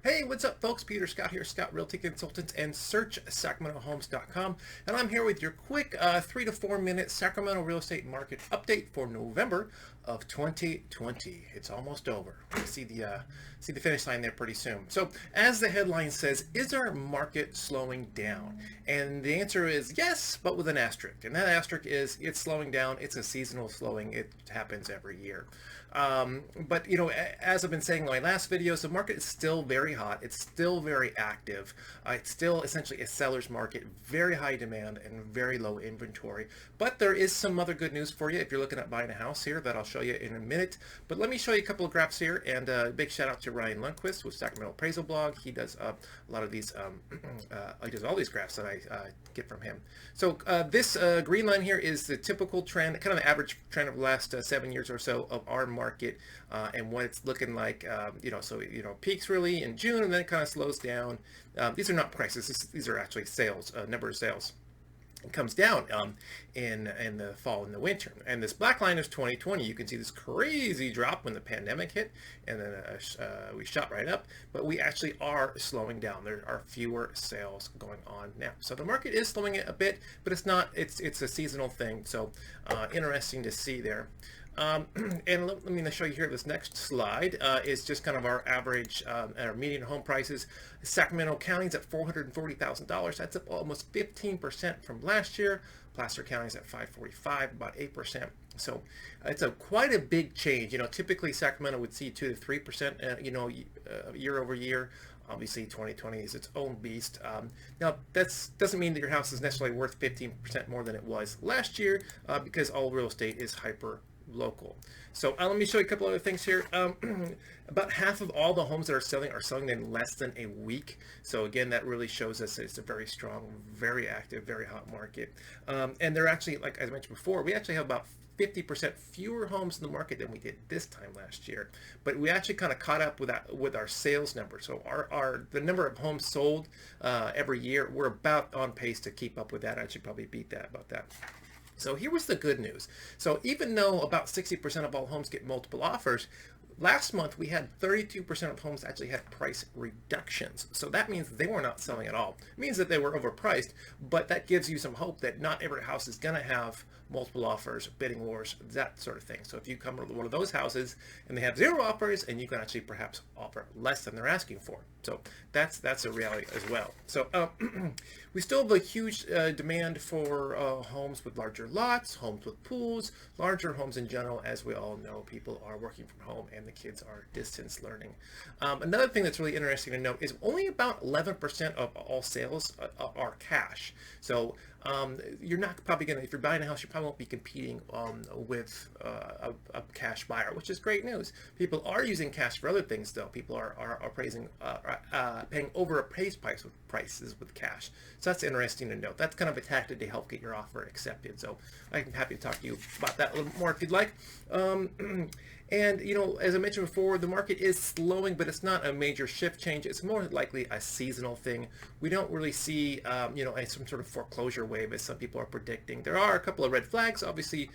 Hey, what's up, folks? Peter Scott here, Scott Realty Consultants and SearchSacramentoHomes.com. And I'm here with your quick 3 to 4 minute Sacramento real estate market update for November of 2020. It's almost over. We see the finish line there pretty soon. So, as the headline says, is our market slowing down? And the answer is yes, but with an asterisk. And that asterisk is it's slowing down. It's a seasonal slowing. It happens every year. But as I've been saying in my last videos, the market is still very hot. It's still very active. It's still essentially a seller's market, very high demand and very low inventory. But there is some other good news for you if you're looking at buying a house here that I'll show you in a minute. But let me show you a couple of graphs here, and a big shout out to Ryan Lundquist with Sacramento Appraisal Blog. He does a lot of these, he does all these graphs that I get from him. So this green line here is the typical trend, kind of the average trend of the last 7 years or so of our market, and what it's looking like. Peaks really in June and then it kind of slows down. These are not prices. These are actually sales, number of sales. It comes down in the fall and the winter. And this black line is 2020. You can see this crazy drop when the pandemic hit, and then we shot right up. But we actually are slowing down. There are fewer sales going on now. So the market is slowing it a bit, but it's not. It's a seasonal thing. So interesting to see there. And let me show you here. This next slide is just kind of our average, our median home prices. Sacramento County's at $440,000. That's up almost 15% from last year. Placer County's at $545,000, about 8%. So it's quite a big change. Typically Sacramento would see 2 to 3%, year over year. Obviously, 2020 is its own beast. Now, that doesn't mean that your house is necessarily worth 15% more than it was last year, because all real estate is hyper local. So let me show you a couple other things here. About half of all the homes that are selling in less than a week. So again, that really shows us it's a very strong, very active, very hot market. And they're actually, like I mentioned before, we actually have about 50% fewer homes in the market than we did this time last year. But we actually kind of caught up with our sales number. So the number of homes sold every year, we're about on pace to keep up with that. I should probably beat that about that. So here was the good news. So even though about 60% of all homes get multiple offers, last month we had 32% of homes actually had price reductions. So that means they were not selling at all. It means that they were overpriced, but that gives you some hope that not every house is going to have multiple offers, bidding wars, that sort of thing. So if you come to one of those houses and they have 0 offers, and you can actually perhaps offer less than they're asking for. So that's a reality as well. So we still have a huge demand for homes with larger lots, homes with pools, larger homes in general. As we all know, people are working from home and the kids are distance learning. Another thing that's really interesting to note is only about 11% of all sales are cash. So you're not probably going to, if you're buying a house, you probably won't be competing with a cash buyer, which is great news. People are using cash for other things, though. People are paying over appraised prices with cash. So that's interesting to note. That's kind of a tactic to help get your offer accepted. So I'm happy to talk to you about that a little more if you'd like. And, as I mentioned before, the market is slowing, but it's not a major shift change. It's more likely a seasonal thing. We don't really see, some sort of foreclosure wave as some people are predicting. There are a couple of red flags. Obviously,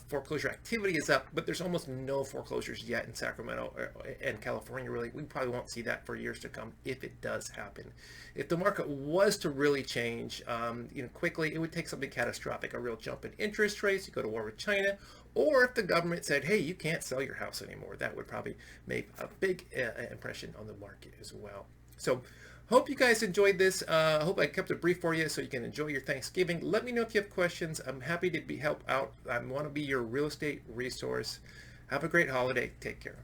foreclosure activity is up, but there's almost no foreclosures yet in Sacramento and California, really. We probably won't see that for years to come if it does happen. If the market was to really change, quickly, it would take something catastrophic, a real jump in interest rates. You go to war with China, or if the government said, hey, you can't sell your house anymore. That would probably make a big impression on the market as well. So hope you guys enjoyed this. I hope I kept it brief for you so you can enjoy your Thanksgiving. Let me know if you have questions. I'm happy to help out. I want to be your real estate resource. Have a great holiday. Take care.